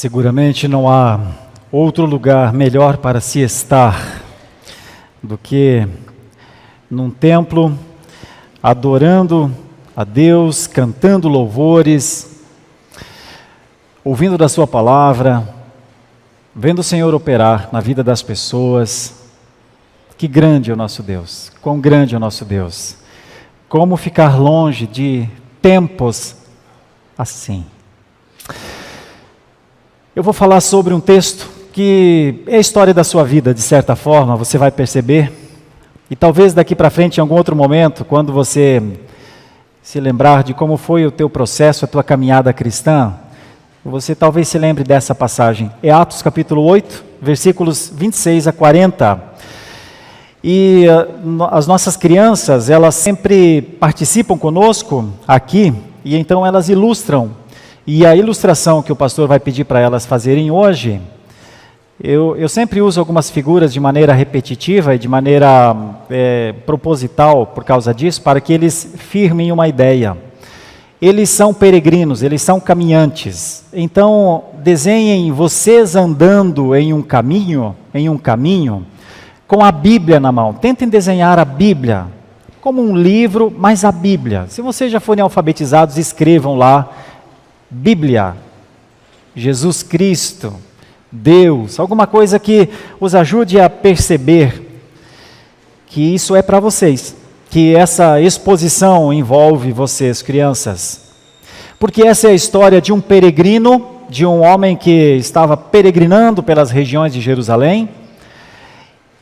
Seguramente não há outro lugar melhor para se estar do que num templo, adorando a Deus, cantando louvores, ouvindo da Sua palavra, vendo o Senhor operar na vida das pessoas. Que grande é o nosso Deus, quão grande é o nosso Deus. Como ficar longe de tempos assim. Eu vou falar sobre um texto que é a história da sua vida, de certa forma, você vai perceber. E talvez daqui para frente, em algum outro momento, quando você se lembrar de como foi o teu processo, a tua caminhada cristã, você talvez se lembre dessa passagem. É Atos capítulo 8, versículos 26 a 40. E as nossas crianças, elas sempre participam conosco aqui, e então elas ilustram. E a ilustração que o pastor vai pedir para elas fazerem hoje, eu sempre uso algumas figuras de maneira repetitiva e de maneira proposital por causa disso, para que eles firmem uma ideia. Eles são peregrinos, eles são caminhantes. Então, desenhem vocês andando em um caminho, com a Bíblia na mão. Tentem desenhar a Bíblia como um livro, mas a Bíblia. Se vocês já forem alfabetizados, escrevam lá Bíblia, Jesus Cristo, Deus, alguma coisa que os ajude a perceber que isso é para vocês, que essa exposição envolve vocês, crianças. Porque essa é a história de um peregrino, de um homem que estava peregrinando pelas regiões de Jerusalém,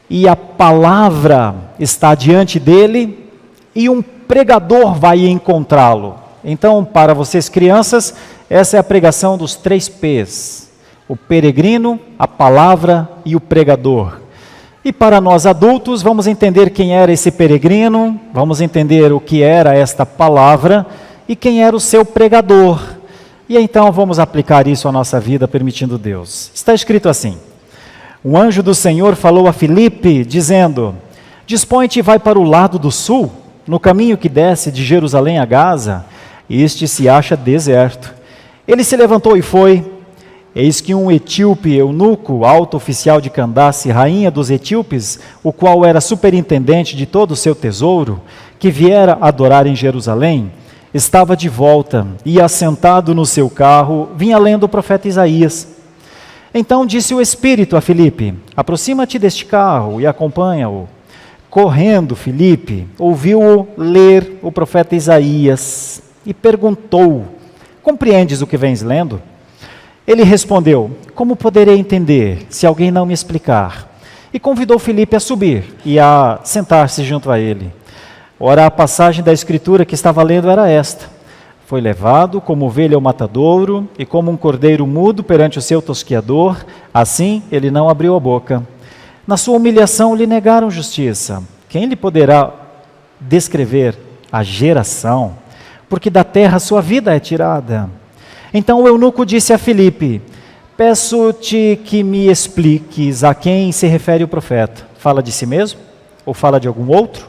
e a palavra está diante dele, e um pregador vai encontrá-lo. Então, para vocês crianças, essa é a pregação dos 3 P's: o peregrino, a palavra e o pregador. E para nós adultos, vamos entender quem era esse peregrino, vamos entender o que era esta palavra e quem era o seu pregador. E então vamos aplicar isso à nossa vida, permitindo Deus. Está escrito assim: um anjo do Senhor falou a Filipe, dizendo: dispõe-te e vai para o lado do sul, no caminho que desce de Jerusalém a Gaza. Este se acha deserto. Ele se levantou e foi. Eis que um etíope eunuco, alto oficial de Candace, rainha dos etíopes, o qual era superintendente de todo o seu tesouro, que viera adorar em Jerusalém, estava de volta e, assentado no seu carro, vinha lendo o profeta Isaías. Então disse o Espírito a Filipe: aproxima-te deste carro e acompanha-o. Correndo, Filipe ouviu-o ler o profeta Isaías e perguntou: compreendes o que vens lendo? Ele respondeu: como poderei entender, se alguém não me explicar? E convidou Filipe a subir e a sentar-se junto a ele. Ora, a passagem da Escritura que estava lendo era esta: foi levado como ovelha ao matadouro, e como um cordeiro mudo perante o seu tosquiador, assim ele não abriu a boca. Na sua humilhação lhe negaram justiça. Quem lhe poderá descrever a geração? Porque da terra sua vida é tirada. Então o eunuco disse a Filipe: peço-te que me expliques a quem se refere o profeta. Fala de si mesmo? Ou fala de algum outro?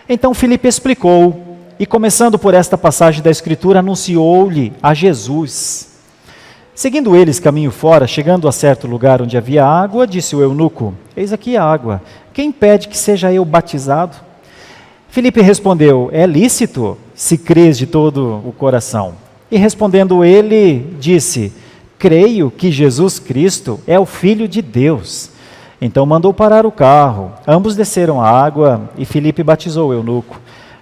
Então Filipe explicou, e começando por esta passagem da Escritura, anunciou-lhe a Jesus. Seguindo eles caminho fora, chegando a certo lugar onde havia água, disse o eunuco: eis aqui a água, quem impede que seja eu batizado? Filipe respondeu: é lícito, se crês de todo o coração. E respondendo ele, disse: creio que Jesus Cristo é o Filho de Deus. Então mandou parar o carro, ambos desceram a água e Filipe batizou o eunuco.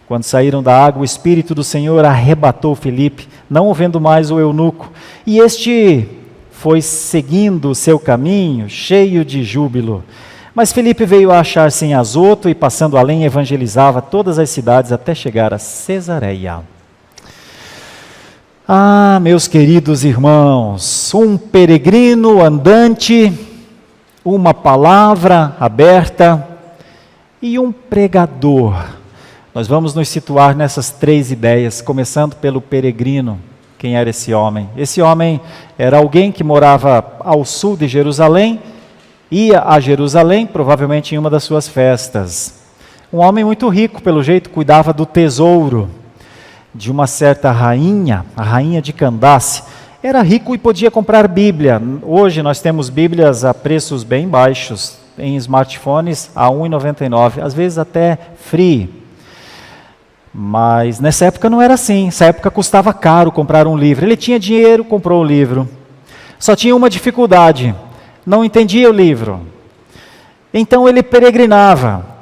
Quando saíram da água, o Espírito do Senhor arrebatou Filipe, não o vendo mais o eunuco, e este foi seguindo o seu caminho, cheio de júbilo. Mas Filipe veio a achar-se em Azoto, e passando além, evangelizava todas as cidades até chegar a Cesareia. Ah, meus queridos irmãos, um peregrino andante, uma palavra aberta e um pregador. Nós vamos nos situar nessas 3 ideias, começando pelo peregrino. Quem era esse homem? Esse homem era alguém que morava ao sul de Jerusalém, ia a Jerusalém, provavelmente em uma das suas festas. Um homem muito rico, pelo jeito, cuidava do tesouro de uma certa rainha, a rainha de Candace. era rico e podia comprar Bíblia. Hoje nós temos Bíblias a preços bem baixos, em smartphones a R$ 1,99, às vezes até free. Mas nessa época não era assim, nessa época custava caro comprar um livro. Ele tinha dinheiro, comprou o livro. Só tinha uma dificuldade, não entendia o livro. Então ele peregrinava.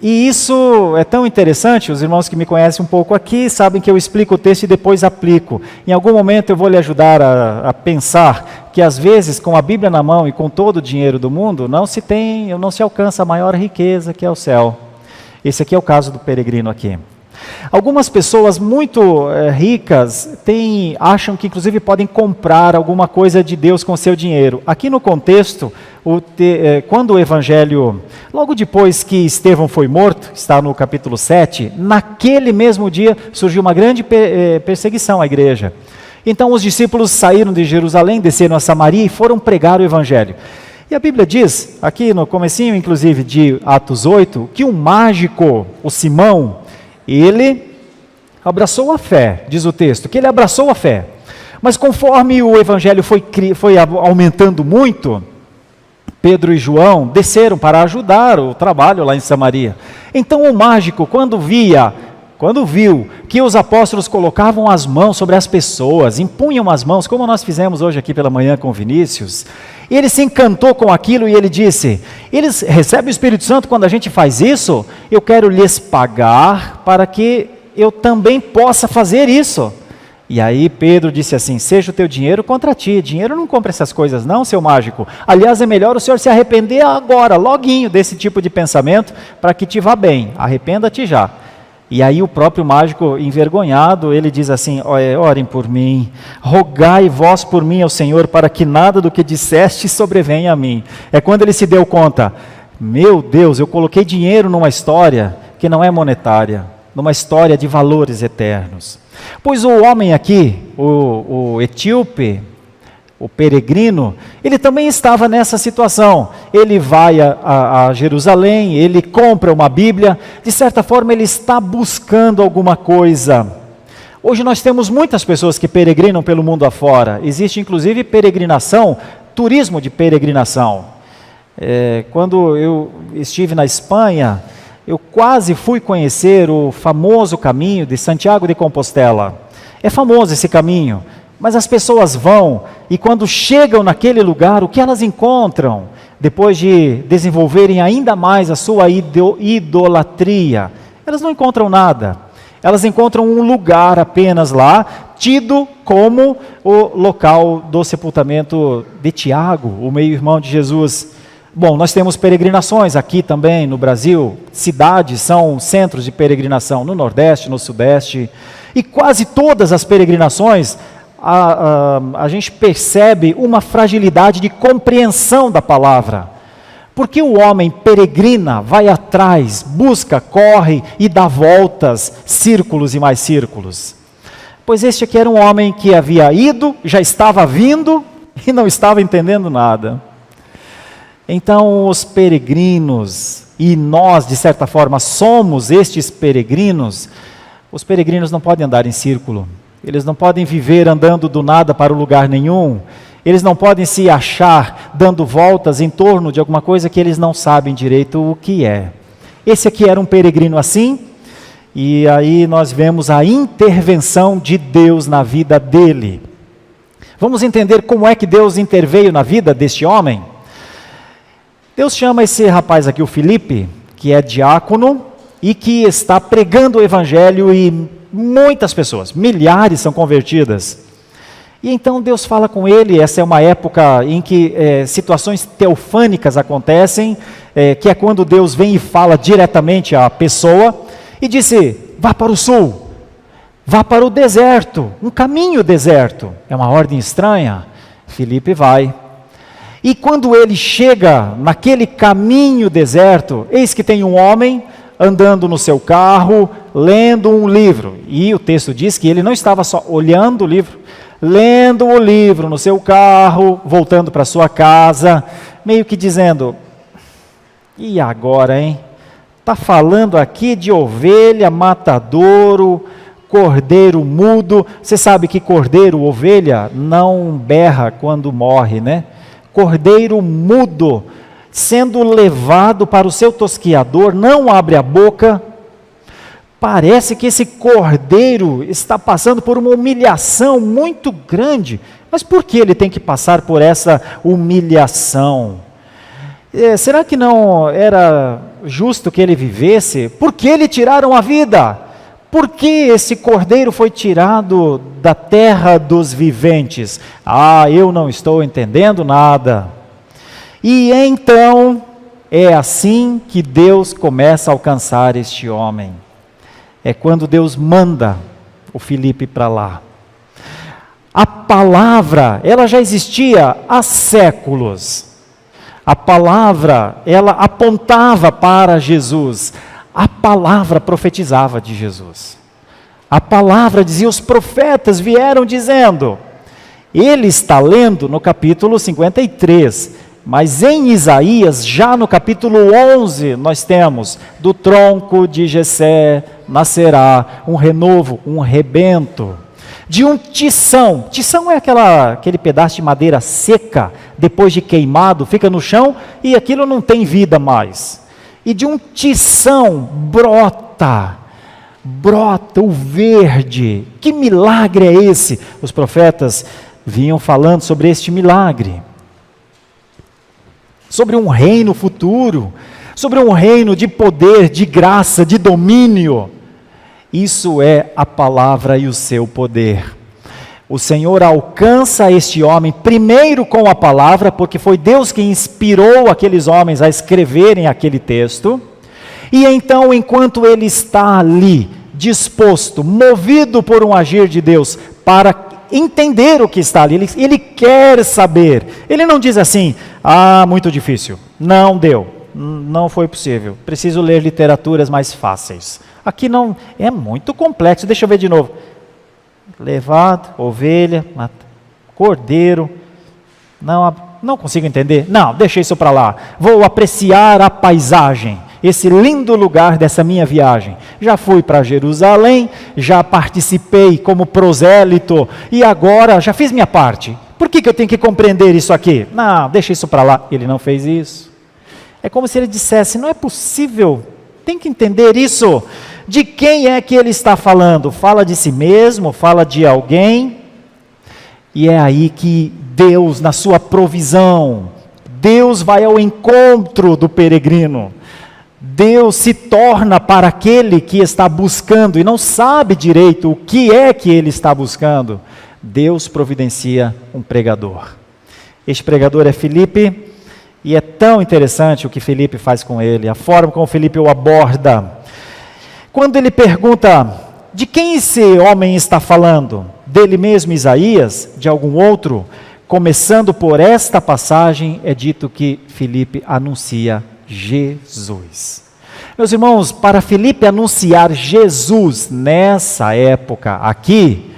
E isso é tão interessante, os irmãos que me conhecem um pouco aqui sabem que eu explico o texto e depois aplico. Em algum momento eu vou lhe ajudar a pensar que às vezes com a Bíblia na mão e com todo o dinheiro do mundo, não se alcança a maior riqueza que é o céu. Esse aqui é o caso do peregrino aqui. Algumas pessoas muito ricas acham que inclusive podem comprar alguma coisa de Deus com seu dinheiro. Aqui no contexto, quando o evangelho, logo depois que Estevão foi morto, está no capítulo 7, naquele mesmo dia surgiu uma grande perseguição à igreja. Então os discípulos saíram de Jerusalém, desceram a Samaria e foram pregar o evangelho. E a Bíblia diz, aqui no comecinho inclusive de Atos 8, que um mágico, o Simão, ele abraçou a fé, diz o texto, que ele abraçou a fé. Mas conforme o evangelho foi aumentando muito, Pedro e João desceram para ajudar o trabalho lá em Samaria. Então o mágico, quando viu que os apóstolos colocavam as mãos sobre as pessoas, impunham as mãos, como nós fizemos hoje aqui pela manhã com Vinícius, ele se encantou com aquilo e ele disse: eles recebem o Espírito Santo quando a gente faz isso? Eu quero lhes pagar para que eu também possa fazer isso. E aí Pedro disse assim: seja o teu dinheiro contra ti, dinheiro não compra essas coisas não, seu mágico. Aliás, é melhor o senhor se arrepender agora, loguinho desse tipo de pensamento, para que te vá bem, arrependa-te já. E aí o próprio mágico, envergonhado, ele diz assim: orem por mim, rogai vós por mim ao Senhor, para que nada do que disseste sobrevenha a mim. É quando ele se deu conta: meu Deus, eu coloquei dinheiro numa história que não é monetária, numa história de valores eternos. Pois o homem aqui, o etíope, o peregrino, ele também estava nessa situação. Ele vai a Jerusalém, ele compra uma Bíblia, de certa forma ele está buscando alguma coisa. Hoje nós temos muitas pessoas que peregrinam pelo mundo afora, existe inclusive peregrinação, turismo de peregrinação. Quando eu estive na Espanha, eu quase fui conhecer o famoso caminho de Santiago de Compostela. É famoso esse caminho. Mas as pessoas vão, e quando chegam naquele lugar, o que elas encontram? Depois de desenvolverem ainda mais a sua idolatria, elas não encontram nada. Elas encontram um lugar apenas lá, tido como o local do sepultamento de Tiago, o meio-irmão de Jesus. Bom, nós temos peregrinações aqui também no Brasil, cidades são centros de peregrinação no Nordeste, no Sudeste, e quase todas as peregrinações, a gente percebe uma fragilidade de compreensão da palavra. Porque o homem peregrina, vai atrás, busca, corre e dá voltas, círculos e mais círculos. Pois este aqui era um homem que havia ido, já estava vindo e não estava entendendo nada. Então os peregrinos, e nós de certa forma somos estes peregrinos, os peregrinos não podem andar em círculo. Eles não podem viver andando do nada para o lugar nenhum. Eles não podem se achar dando voltas em torno de alguma coisa que eles não sabem direito o que é. Esse aqui era um peregrino assim, e aí nós vemos a intervenção de Deus na vida dele. Vamos entender como é que Deus interveio na vida deste homem? Deus chama esse rapaz aqui, o Filipe, que é diácono e que está pregando o evangelho e muitas pessoas, milhares são convertidas. E então Deus fala com ele. Essa é uma época em que situações teofânicas acontecem, que é quando Deus vem e fala diretamente à pessoa, e disse: vá para o sul, vá para o deserto, um caminho deserto. É uma ordem estranha. Filipe vai. E quando ele chega naquele caminho deserto, eis que tem um homem andando no seu carro, lendo um livro. E o texto diz que ele não estava só olhando o livro, lendo o livro no seu carro, voltando para sua casa, meio que dizendo: e agora, hein? Está falando aqui de ovelha, matadouro, cordeiro mudo. Você sabe que cordeiro, ovelha, não berra quando morre, né? Cordeiro mudo, sendo levado para o seu tosquiador, não abre a boca. Parece que esse cordeiro está passando por uma humilhação muito grande. Mas por que ele tem que passar por essa humilhação? Será que não era justo que ele vivesse? Por que lhe tiraram a vida? Por que esse cordeiro foi tirado da terra dos viventes? Eu não estou entendendo nada. E então, é assim que Deus começa a alcançar este homem. É quando Deus manda o Filipe para lá. A palavra, ela já existia há séculos. A palavra, ela apontava para Jesus. A palavra profetizava de Jesus. A palavra dizia, os profetas vieram dizendo. Ele está lendo no capítulo 53, mas em Isaías, já no capítulo 11, nós temos, do tronco de Jessé nascerá um renovo, um rebento. De um tição. Tição é aquele pedaço de madeira seca, depois de queimado, fica no chão e aquilo não tem vida mais. E de um tição brota o verde. Que milagre é esse? Os profetas vinham falando sobre este milagre. Sobre um reino futuro, sobre um reino de poder, de graça, de domínio. Isso é a palavra e o seu poder. O Senhor alcança este homem primeiro com a palavra, porque foi Deus que inspirou aqueles homens a escreverem aquele texto. E então, enquanto ele está ali, disposto, movido por um agir de Deus, para entender o que está ali, ele quer saber. Ele não diz assim, muito difícil, não deu, não foi possível, preciso ler literaturas mais fáceis. Aqui não, é muito complexo, deixa eu ver de novo. Levado, ovelha, cordeiro, não consigo entender, não, deixa isso para lá, vou apreciar a paisagem, esse lindo lugar dessa minha viagem. Já fui para Jerusalém, já participei como prosélito, e agora já fiz minha parte. Por que eu tenho que compreender isso aqui? Não, deixa isso para lá. Ele não fez isso. É como se ele dissesse, não é possível, tem que entender isso. De quem é que ele está falando? Fala de si mesmo, fala de alguém, e é aí que Deus, na sua provisão, Deus vai ao encontro do peregrino. Deus se torna para aquele que está buscando e não sabe direito o que é que ele está buscando. Deus providencia um pregador. Este pregador é Filipe, e é tão interessante o que Filipe faz com ele, a forma como Filipe o aborda. Quando ele pergunta, de quem esse homem está falando? Dele mesmo, Isaías? De algum outro? Começando por esta passagem, é dito que Filipe anuncia Jesus. Meus irmãos, para Filipe anunciar Jesus nessa época aqui,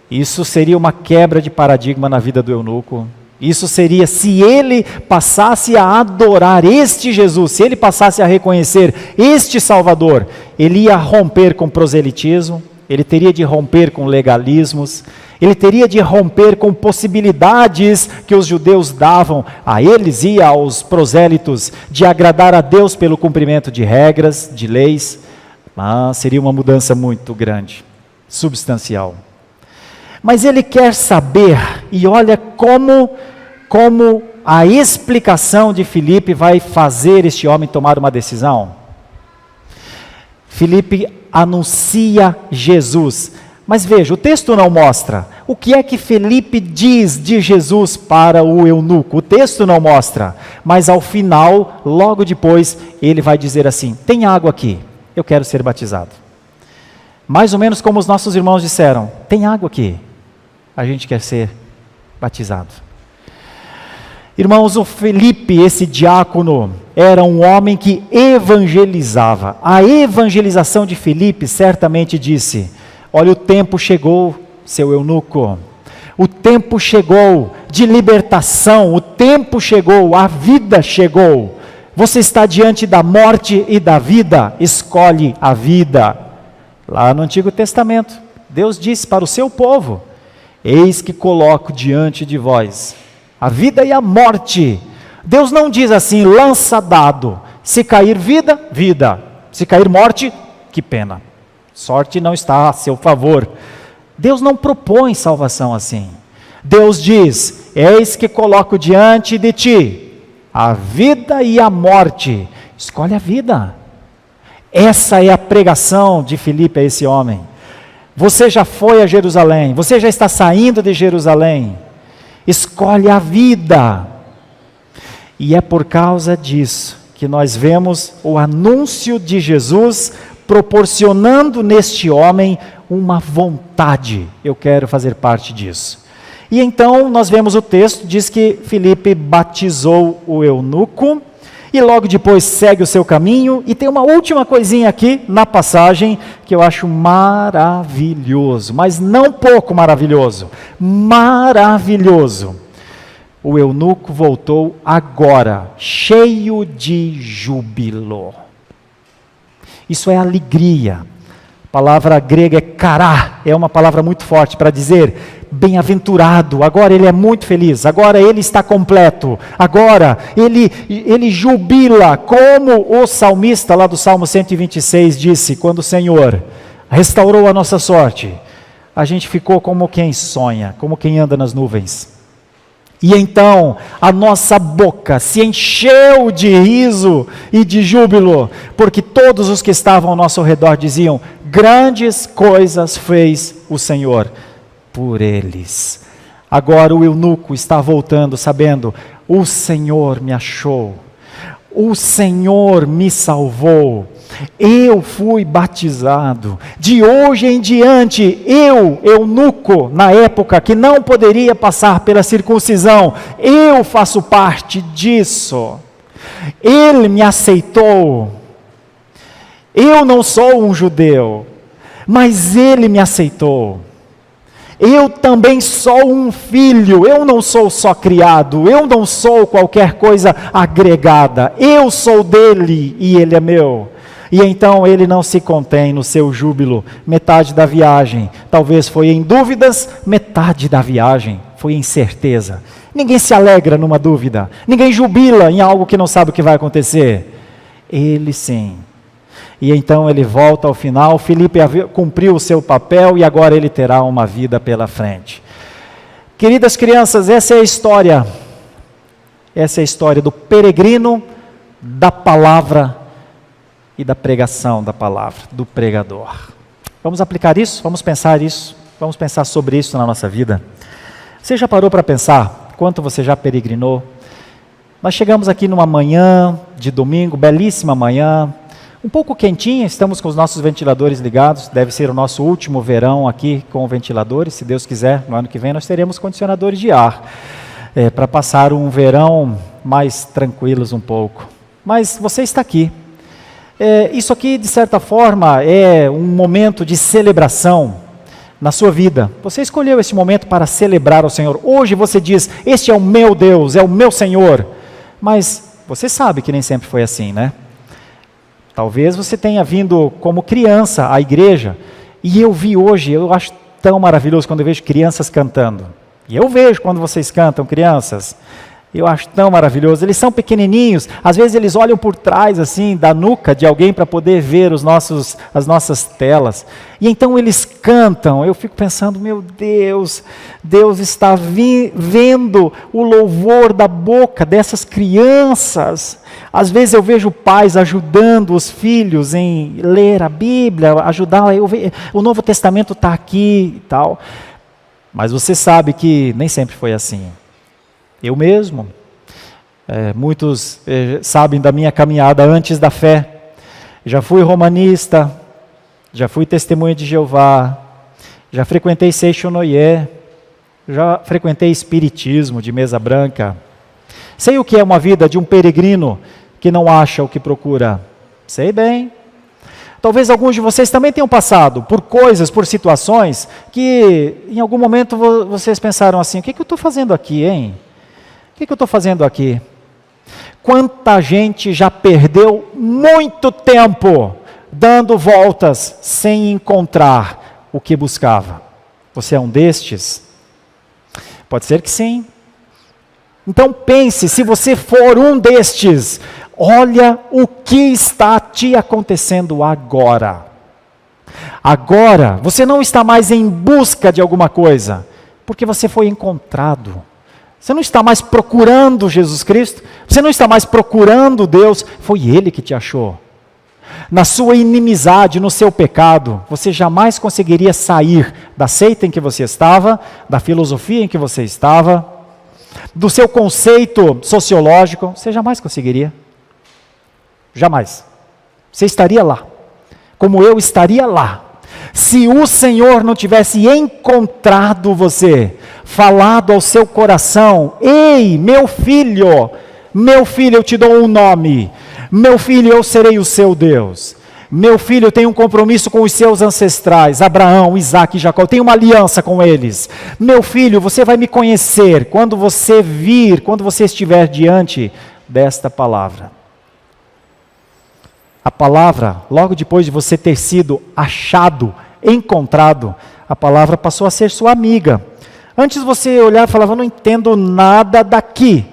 isso seria uma quebra de paradigma na vida do eunuco. Isso seria, se ele passasse a adorar este Jesus, se ele passasse a reconhecer este Salvador, ele ia romper com proselitismo, ele teria de romper com legalismos, ele teria de romper com possibilidades que os judeus davam a eles e aos prosélitos de agradar a Deus pelo cumprimento de regras, de leis. Seria uma mudança muito grande, substancial. Mas ele quer saber, e olha como a explicação de Filipe vai fazer este homem tomar uma decisão. Filipe anuncia Jesus. Mas veja, o texto não mostra. O que é que Filipe diz de Jesus para o eunuco? O texto não mostra. Mas ao final, logo depois, ele vai dizer assim, tem água aqui, eu quero ser batizado. Mais ou menos como os nossos irmãos disseram, tem água aqui, a gente quer ser batizado. Irmãos, o Filipe, esse diácono, era um homem que evangelizava. A evangelização de Filipe certamente disse, olha, o tempo chegou, seu eunuco, o tempo chegou de libertação, o tempo chegou, a vida chegou, você está diante da morte e da vida, escolhe a vida. Lá no Antigo Testamento, Deus disse para o seu povo: eis que coloco diante de vós a vida e a morte. Deus não diz assim, lança dado, se cair vida, vida, se cair morte, que pena, sorte não está a seu favor. Deus não propõe salvação assim. Deus diz: eis que coloco diante de ti a vida e a morte, escolhe a vida. Essa é a pregação de Filipe a esse homem. Você já foi a Jerusalém, você já está saindo de Jerusalém, escolhe a vida. E é por causa disso que nós vemos o anúncio de Jesus proporcionando neste homem uma vontade: eu quero fazer parte disso. E então nós vemos o texto, diz que Filipe batizou o eunuco, e logo depois segue o seu caminho, e tem uma última coisinha aqui na passagem, que eu acho maravilhoso, mas não pouco maravilhoso, maravilhoso. O eunuco voltou agora, cheio de júbilo. Isso é alegria. A palavra grega é kará, é uma palavra muito forte para dizer bem-aventurado. Agora ele é muito feliz, agora ele está completo, agora ele jubila, como o salmista lá do Salmo 126 disse: quando o Senhor restaurou a nossa sorte, a gente ficou como quem sonha, como quem anda nas nuvens. E então a nossa boca se encheu de riso e de júbilo, porque todos os que estavam ao nosso redor diziam: grandes coisas fez o Senhor por eles. Agora o eunuco está voltando sabendo: o Senhor me achou, o Senhor me salvou, eu fui batizado, de hoje em diante, eu, eunuco, na época que não poderia passar pela circuncisão, eu faço parte disso, ele me aceitou, eu não sou um judeu, mas ele me aceitou, eu também sou um filho, eu não sou só criado, eu não sou qualquer coisa agregada, eu sou dele e ele é meu. E então ele não se contém no seu júbilo. Metade da viagem talvez foi em dúvidas, metade da viagem foi em certeza. Ninguém se alegra numa dúvida, ninguém jubila em algo que não sabe o que vai acontecer. Ele sim. E então ele volta ao final. Filipe cumpriu o seu papel e agora ele terá uma vida pela frente. Queridas crianças, essa é a história. Essa é a história do peregrino, da palavra e da pregação da palavra, do pregador. Vamos aplicar isso? Vamos pensar isso? Vamos pensar sobre isso na nossa vida? Você já parou para pensar quanto você já peregrinou? Nós chegamos aqui numa manhã de domingo, belíssima manhã, um pouco quentinha, estamos com os nossos ventiladores ligados, deve ser o nosso último verão aqui com ventiladores, se Deus quiser, no ano que vem nós teremos condicionadores de ar, para passar um verão mais tranquilos um pouco. Mas você está aqui. Isso aqui, de certa forma, é um momento de celebração na sua vida. Você escolheu esse momento para celebrar ao Senhor. Hoje você diz: este é o meu Deus, é o meu Senhor. Mas você sabe que nem sempre foi assim, né? Talvez você tenha vindo como criança à igreja, e eu vi hoje, eu acho tão maravilhoso quando eu vejo crianças cantando. E eu vejo quando vocês cantam, crianças. Eu acho tão maravilhoso. Eles são pequenininhos, às vezes eles olham por trás assim da nuca de alguém para poder ver as nossas telas. E então eles cantam. Eu fico pensando: meu Deus, Deus está vendo o louvor da boca dessas crianças. Às vezes eu vejo pais ajudando os filhos em ler a Bíblia, ajudar. O Novo Testamento está aqui e tal. Mas você sabe que nem sempre foi assim. Eu mesmo, muitos sabem da minha caminhada antes da fé. Já fui romanista, já fui testemunha de Jeová, já frequentei Seixonoye, já frequentei espiritismo de mesa branca. Sei o que é uma vida de um peregrino que não acha o que procura. Sei bem. Talvez alguns de vocês também tenham passado por coisas, por situações, que em algum momento vocês pensaram assim: o que eu estou fazendo aqui, hein? O que eu estou fazendo aqui? Quanta gente já perdeu muito tempo dando voltas sem encontrar o que buscava. Você é um destes? Pode ser que sim. Então pense, se você for um destes, olha o que está te acontecendo agora. Agora, você não está mais em busca de alguma coisa, porque você foi encontrado. Você não está mais procurando Jesus Cristo, você não está mais procurando Deus, foi Ele que te achou. Na sua inimizade, no seu pecado, você jamais conseguiria sair da seita em que você estava, da filosofia em que você estava, do seu conceito sociológico, você jamais conseguiria. Jamais. Você estaria lá, como eu estaria lá. Se o Senhor não tivesse encontrado você, falado ao seu coração, ei, meu filho, eu te dou um nome, meu filho, eu serei o seu Deus, meu filho, eu tenho um compromisso com os seus ancestrais, Abraão, Isaque e Jacó, eu tenho uma aliança com eles, meu filho, você vai me conhecer, quando você estiver diante desta palavra. A palavra, logo depois de você ter sido achado, encontrado, a palavra passou a ser sua amiga. Antes você olhava e falava, não entendo nada daqui.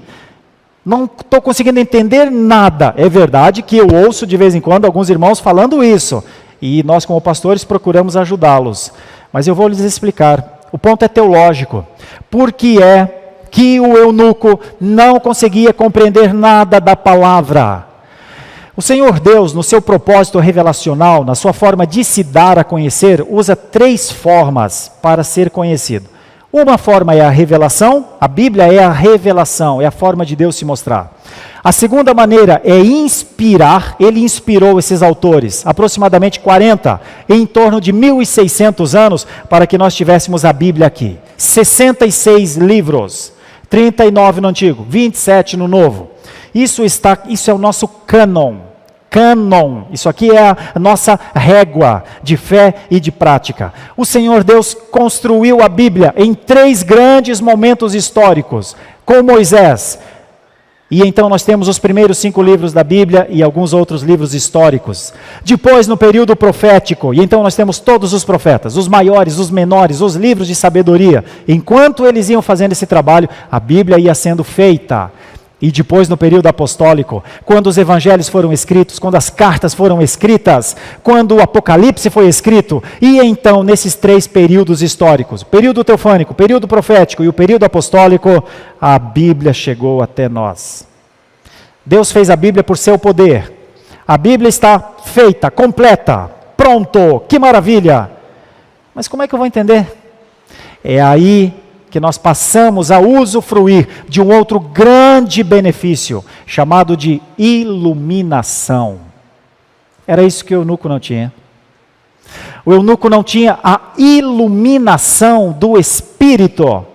Não estou conseguindo entender nada. É verdade que eu ouço de vez em quando alguns irmãos falando isso. E nós como pastores procuramos ajudá-los. Mas eu vou lhes explicar. O ponto é teológico. Por que é que o eunuco não conseguia compreender nada da palavra? O Senhor Deus, no seu propósito revelacional, na sua forma de se dar a conhecer, usa 3 formas para ser conhecido. Uma forma é a revelação, a Bíblia é a revelação, é a forma de Deus se mostrar. A segunda maneira é inspirar, ele inspirou esses autores, aproximadamente 40, em torno de 1.600 anos, para que nós tivéssemos a Bíblia aqui. 66 livros, 39 no Antigo, 27 no Novo. Isso é o nosso cânon. Isso aqui é a nossa régua de fé e de prática. O Senhor Deus construiu a Bíblia em 3 grandes momentos históricos, com Moisés. E então nós temos os primeiros 5 livros da Bíblia e alguns outros livros históricos. Depois no período profético, e então nós temos todos os profetas, os maiores, os menores, os livros de sabedoria. Enquanto eles iam fazendo esse trabalho, a Bíblia ia sendo feita. E depois no período apostólico, quando os evangelhos foram escritos, quando as cartas foram escritas, quando o Apocalipse foi escrito, e então nesses 3 períodos históricos, período teofânico, período profético e o período apostólico, a Bíblia chegou até nós. Deus fez a Bíblia por seu poder. A Bíblia está feita, completa, pronto, que maravilha. Mas como é que eu vou entender? É aí que nós passamos a usufruir de um outro grande benefício, chamado de iluminação. Era isso que o eunuco não tinha. O eunuco não tinha a iluminação do Espírito.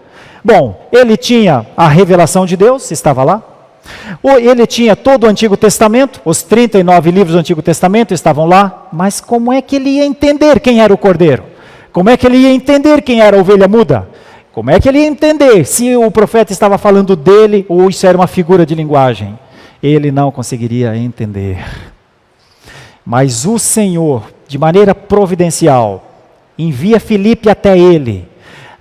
Bom, ele tinha a revelação de Deus, estava lá. Ele tinha todo o Antigo Testamento, os 39 livros do Antigo Testamento estavam lá, mas como é que ele ia entender quem era o Cordeiro? Como é que ele ia entender quem era a ovelha muda? Como é que ele ia entender se o profeta estava falando dele ou isso era uma figura de linguagem? Ele não conseguiria entender. Mas o Senhor, de maneira providencial, envia Filipe até ele,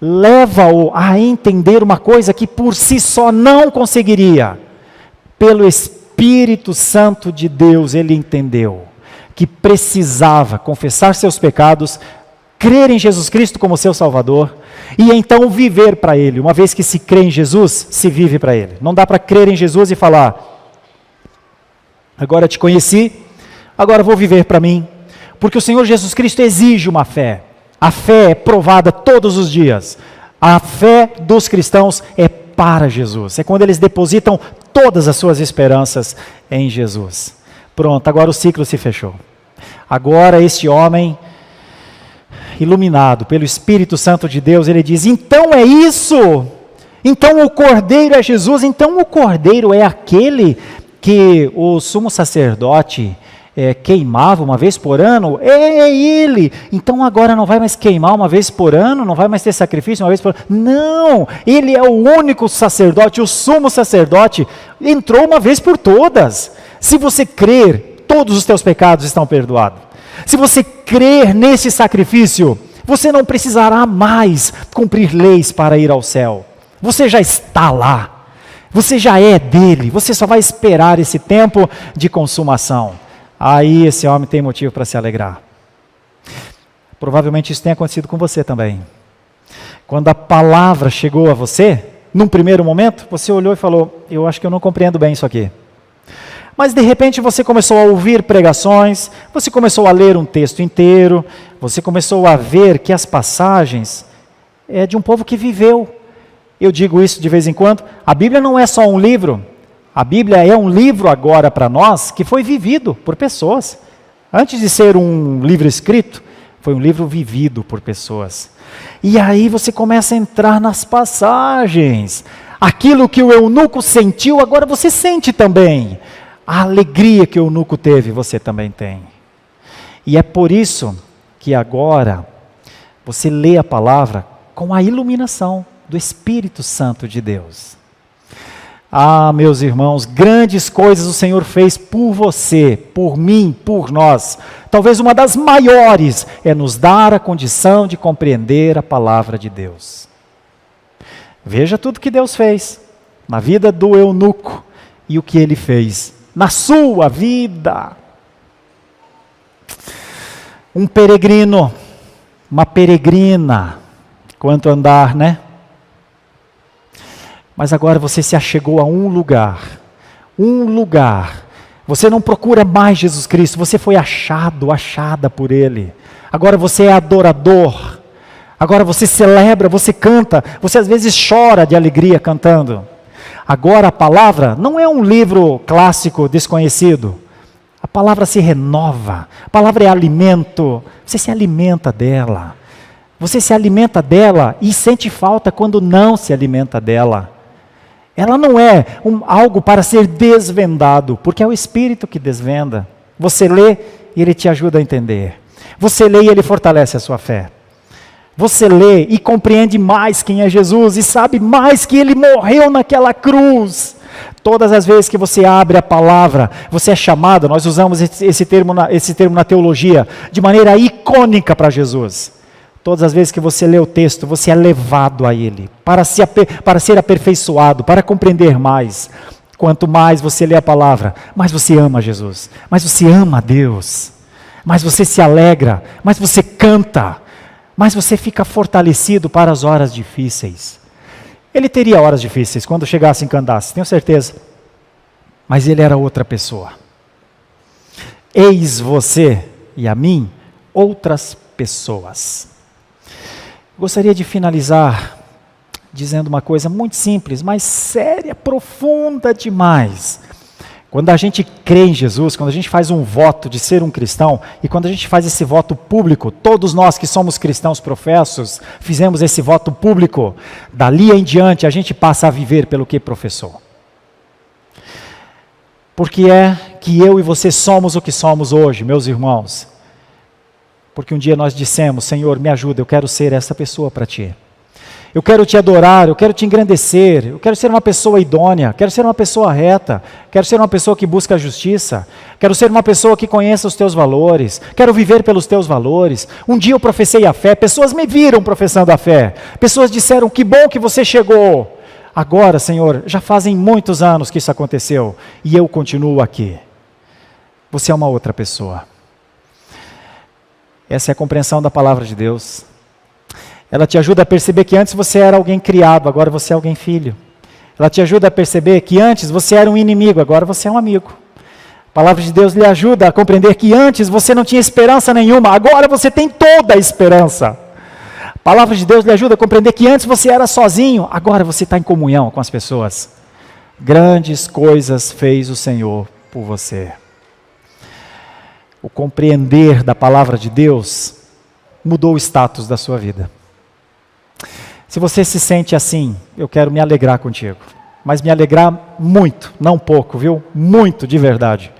leva-o a entender uma coisa que por si só não conseguiria. Pelo Espírito Santo de Deus, ele entendeu que precisava confessar seus pecados, crer em Jesus Cristo como seu Salvador, e então viver para Ele. Uma vez que se crê em Jesus, se vive para Ele. Não dá para crer em Jesus e falar, agora te conheci, agora vou viver para mim. Porque o Senhor Jesus Cristo exige uma fé. A fé é provada todos os dias. A fé dos cristãos é para Jesus. É quando eles depositam todas as suas esperanças em Jesus. Pronto, agora o ciclo se fechou. Agora este homem, iluminado pelo Espírito Santo de Deus, ele diz, então é isso, então o Cordeiro é Jesus, então o Cordeiro é aquele que o sumo sacerdote queimava uma vez por ano, é ele, então agora não vai mais queimar uma vez por ano, não vai mais ter sacrifício uma vez por ano, não, ele é o único sacerdote, o sumo sacerdote, entrou uma vez por todas. Se você crer, todos os teus pecados estão perdoados. Se você crer nesse sacrifício, Você não precisará mais cumprir leis para ir ao céu. Você já está lá. Você já é dele. Você só vai esperar esse tempo de consumação. Aí esse homem tem motivo para se alegrar. Provavelmente isso tem acontecido com você também. Quando a palavra chegou a você, num primeiro momento, você olhou e falou: eu acho que eu não compreendo bem isso aqui. Mas de repente você começou a ouvir pregações, você começou a ler um texto inteiro, você começou a ver que as passagens é de um povo que viveu. Eu digo isso de vez em quando, a Bíblia não é só um livro, a Bíblia é um livro agora para nós que foi vivido por pessoas. Antes de ser um livro escrito, foi um livro vivido por pessoas. E aí você começa a entrar nas passagens. Aquilo que o eunuco sentiu, agora você sente também. A alegria que o eunuco teve, você também tem. E é por isso que agora você lê a palavra com a iluminação do Espírito Santo de Deus. Ah, meus irmãos, grandes coisas o Senhor fez por você, por mim, por nós. Talvez uma das maiores é nos dar a condição de compreender a palavra de Deus. Veja tudo que Deus fez na vida do eunuco e o que ele fez na sua vida. Um peregrino, uma peregrina, quanto andar, né? Mas agora você se achegou a um lugar. Você não procura mais Jesus Cristo, você foi achada por Ele. Agora você é adorador. Agora você celebra, você canta, você às vezes chora de alegria cantando. Agora a palavra não é um livro clássico desconhecido. A palavra se renova, a palavra é alimento, você se alimenta dela. Você se alimenta dela e sente falta quando não se alimenta dela. Ela não é algo para ser desvendado, porque é o Espírito que desvenda. Você lê e ele te ajuda a entender. Você lê e ele fortalece a sua fé. Você lê e compreende mais quem é Jesus e sabe mais que ele morreu naquela cruz. Todas as vezes que você abre a palavra, você é chamado, nós usamos esse termo na teologia, de maneira icônica para Jesus. Todas as vezes que você lê o texto, você é levado a ele, para ser aperfeiçoado, para compreender mais. Quanto mais você lê a palavra, mais você ama Jesus, mais você ama a Deus, mais você se alegra, mais você canta, mais você fica fortalecido para as horas difíceis. Ele teria horas difíceis quando chegasse em Candace, tenho certeza. Mas ele era outra pessoa. Eis você e a mim outras pessoas. Gostaria de finalizar dizendo uma coisa muito simples, mas séria, profunda demais. Quando a gente crê em Jesus, quando a gente faz um voto de ser um cristão, e quando a gente faz esse voto público, todos nós que somos cristãos professos, fizemos esse voto público, dali em diante a gente passa a viver pelo que professou. Porque é que eu e você somos o que somos hoje, meus irmãos. Porque um dia nós dissemos: Senhor, me ajuda, eu quero ser essa pessoa para Ti. Eu quero Te adorar, eu quero Te engrandecer, eu quero ser uma pessoa idônea, quero ser uma pessoa reta, quero ser uma pessoa que busca a justiça, quero ser uma pessoa que conheça os Teus valores, quero viver pelos Teus valores. Um dia eu professei a fé, pessoas me viram professando a fé, pessoas disseram: que bom que você chegou. Agora, Senhor, já fazem muitos anos que isso aconteceu, e eu continuo aqui. Você é uma outra pessoa. Essa é a compreensão da palavra de Deus. Ela te ajuda a perceber que antes você era alguém criado, agora você é alguém filho. Ela te ajuda a perceber que antes você era um inimigo, agora você é um amigo. A palavra de Deus lhe ajuda a compreender que antes você não tinha esperança nenhuma, agora você tem toda a esperança. A palavra de Deus lhe ajuda a compreender que antes você era sozinho, agora você está em comunhão com as pessoas. Grandes coisas fez o Senhor por você. O compreender da palavra de Deus mudou o status da sua vida. Se você se sente assim, eu quero me alegrar contigo. Mas me alegrar muito, não pouco, viu? Muito, de verdade.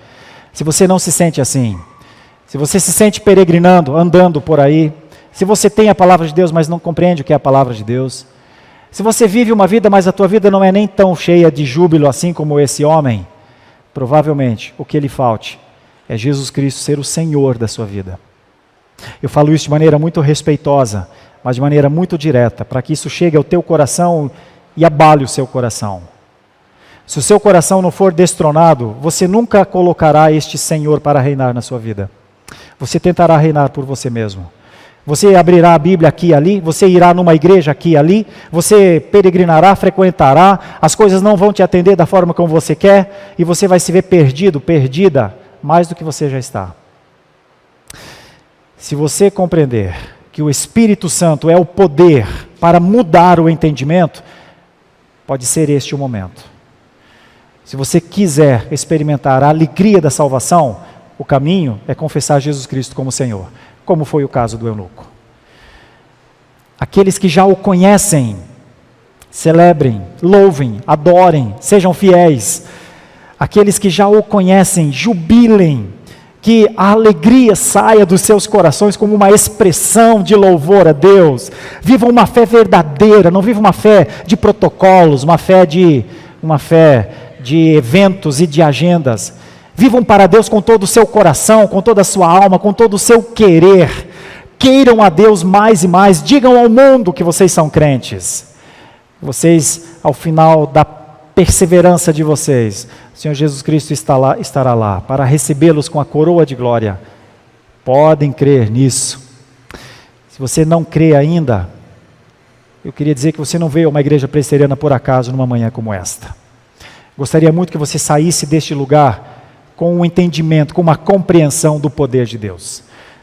Se você não se sente assim, se você se sente peregrinando, andando por aí, se você tem a palavra de Deus, mas não compreende o que é a palavra de Deus, se você vive uma vida, mas a tua vida não é nem tão cheia de júbilo assim como esse homem, provavelmente o que lhe falte é Jesus Cristo ser o Senhor da sua vida. Eu falo isso de maneira muito respeitosa, mas de maneira muito direta, para que isso chegue ao teu coração e abale o seu coração. Se o seu coração não for destronado, você nunca colocará este Senhor para reinar na sua vida. Você tentará reinar por você mesmo. Você abrirá a Bíblia aqui e ali, você irá numa igreja aqui e ali, você peregrinará, frequentará, as coisas não vão te atender da forma como você quer, e você vai se ver perdido, perdida, mais do que você já está. Se você compreender que o Espírito Santo é o poder para mudar o entendimento, pode ser este o momento. Se você quiser experimentar a alegria da salvação, o caminho é confessar Jesus Cristo como Senhor, como foi o caso do eunuco. Aqueles que já o conhecem, celebrem, louvem, adorem, sejam fiéis. Aqueles que já o conhecem, jubilem, que a alegria saia dos seus corações como uma expressão de louvor a Deus. Vivam uma fé verdadeira, não vivam uma fé de protocolos, uma fé de eventos e de agendas. Vivam para Deus com todo o seu coração, com toda a sua alma, com todo o seu querer. Queiram a Deus mais e mais. Digam ao mundo que vocês são crentes. Vocês, ao final da perseverança de vocês, o Senhor Jesus Cristo estará lá para recebê-los com a coroa de glória. Podem crer nisso. Se você não crê ainda, eu queria dizer que você não veio a uma igreja presbiteriana por acaso numa manhã como esta. Gostaria muito que você saísse deste lugar com um entendimento, com uma compreensão do poder de Deus.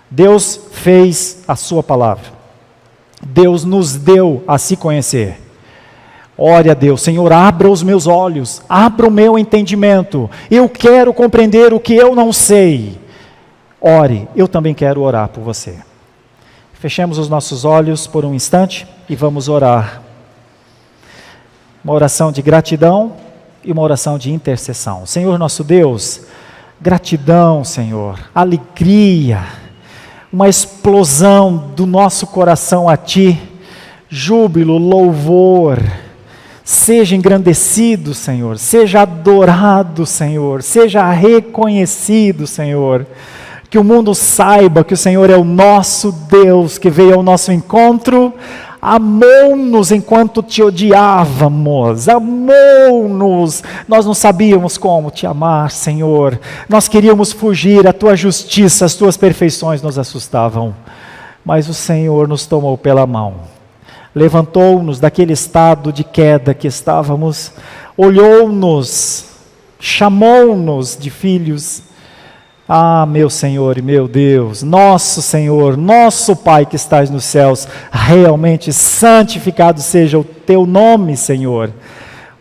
Deus fez a sua palavra. Deus nos deu a se conhecer. Ore a Deus: Senhor, abra os meus olhos, abra o meu entendimento. Eu quero compreender o que eu não sei. Ore, eu também quero orar por você. Fechemos os nossos olhos por um instante e vamos orar. Uma oração de gratidão e uma oração de intercessão. Senhor nosso Deus, gratidão, Senhor, alegria, uma explosão do nosso coração a Ti, júbilo, louvor. Seja engrandecido, Senhor, seja adorado, Senhor, seja reconhecido, Senhor. Que o mundo saiba que o Senhor é o nosso Deus, que veio ao nosso encontro, amou-nos enquanto Te odiávamos, amou-nos, nós não sabíamos como Te amar, Senhor, nós queríamos fugir, a Tua justiça, as Tuas perfeições nos assustavam, mas o Senhor nos tomou pela mão, levantou-nos daquele estado de queda que estávamos, olhou-nos, chamou-nos de filhos. Ah, meu Senhor e meu Deus, nosso Senhor, nosso Pai que estás nos céus, realmente santificado seja o Teu nome, Senhor.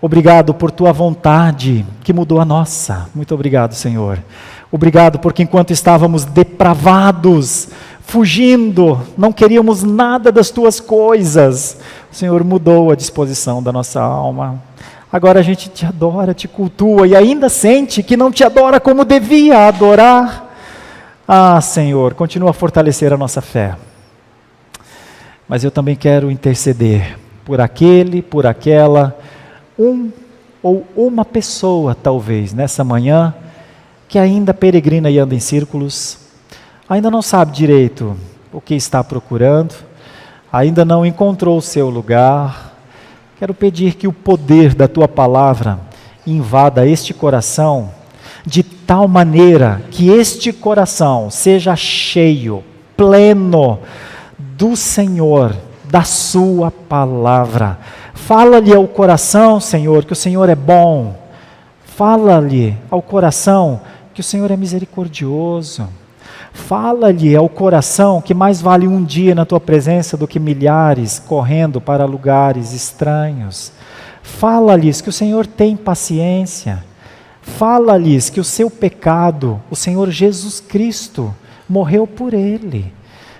Obrigado por Tua vontade que mudou a nossa. Muito obrigado, Senhor. Obrigado porque enquanto estávamos depravados, fugindo, não queríamos nada das Tuas coisas, o Senhor mudou a disposição da nossa alma. Agora a gente Te adora, Te cultua e ainda sente que não Te adora como devia adorar. Ah, Senhor, continua a fortalecer a nossa fé. Mas eu também quero interceder por aquele, por aquela, ou uma pessoa talvez nessa manhã, que ainda peregrina e anda em círculos, ainda não sabe direito o que está procurando, ainda não encontrou o seu lugar. Quero pedir que o poder da Tua palavra invada este coração, de tal maneira que este coração seja cheio, pleno do Senhor, da Sua palavra. Fala-lhe ao coração, Senhor, que o Senhor é bom. Fala-lhe ao coração que o Senhor é misericordioso. Fala-lhe ao coração que mais vale um dia na Tua presença do que milhares correndo para lugares estranhos. Fala-lhes que o Senhor tem paciência. Fala-lhes que o seu pecado, o Senhor Jesus Cristo, morreu por ele.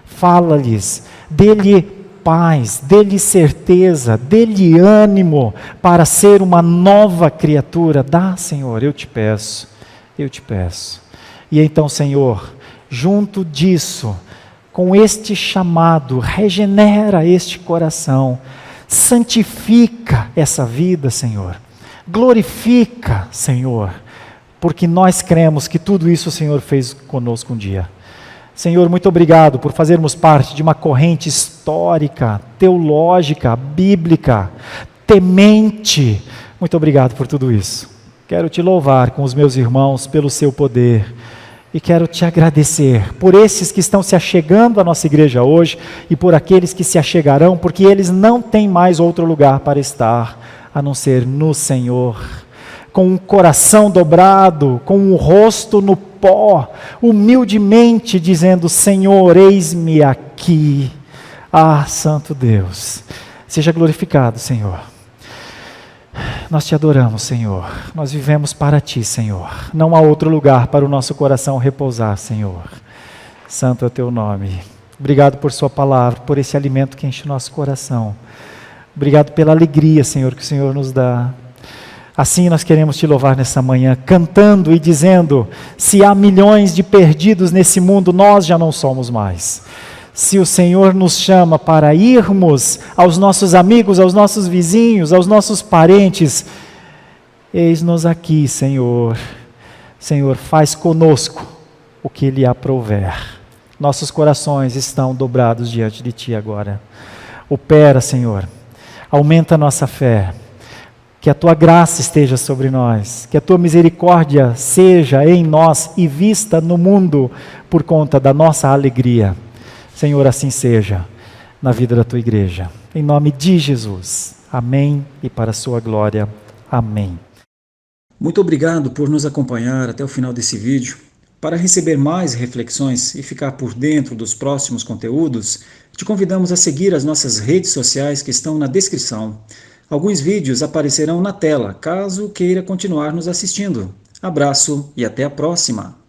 Fala-lhes, dê-lhe paz, dê-lhe certeza, dê-lhe ânimo para ser uma nova criatura. Dá, Senhor, eu Te peço, eu Te peço. E então, Senhor, junto disso, com este chamado, regenera este coração, santifica essa vida, Senhor, glorifica, Senhor, porque nós cremos que tudo isso o Senhor fez conosco um dia. Senhor, muito obrigado por fazermos parte de uma corrente histórica, teológica, bíblica, temente. Muito obrigado por tudo isso. Quero te louvar com os meus irmãos pelo seu poder e quero te agradecer por esses que estão se achegando à nossa igreja hoje e por aqueles que se achegarão, porque eles não têm mais outro lugar para estar a não ser no Senhor. Com um coração dobrado, com o rosto no pó, humildemente dizendo: Senhor, eis-me aqui. Ah, Santo Deus, seja glorificado, Senhor. Nós te adoramos, Senhor. Nós vivemos para ti, Senhor. Não há outro lugar para o nosso coração repousar, Senhor. Santo é o teu nome. Obrigado por sua palavra, por esse alimento que enche o nosso coração. Obrigado pela alegria, Senhor, que o Senhor nos dá. Assim nós queremos te louvar nessa manhã, cantando e dizendo: se há milhões de perdidos nesse mundo, nós já não somos mais. Se o Senhor nos chama para irmos aos nossos amigos, aos nossos vizinhos, aos nossos parentes, eis-nos aqui, Senhor. Senhor, faz conosco o que lhe aprouver. Nossos corações estão dobrados diante de ti agora. Opera, Senhor, aumenta a nossa fé. Que a tua graça esteja sobre nós, que a tua misericórdia seja em nós e vista no mundo por conta da nossa alegria. Senhor, assim seja na vida da tua igreja. Em nome de Jesus. Amém e para a sua glória. Amém. Muito obrigado por nos acompanhar até o final desse vídeo. Para receber mais reflexões e ficar por dentro dos próximos conteúdos, te convidamos a seguir as nossas redes sociais que estão na descrição. Alguns vídeos aparecerão na tela, caso queira continuar nos assistindo. Abraço e até a próxima!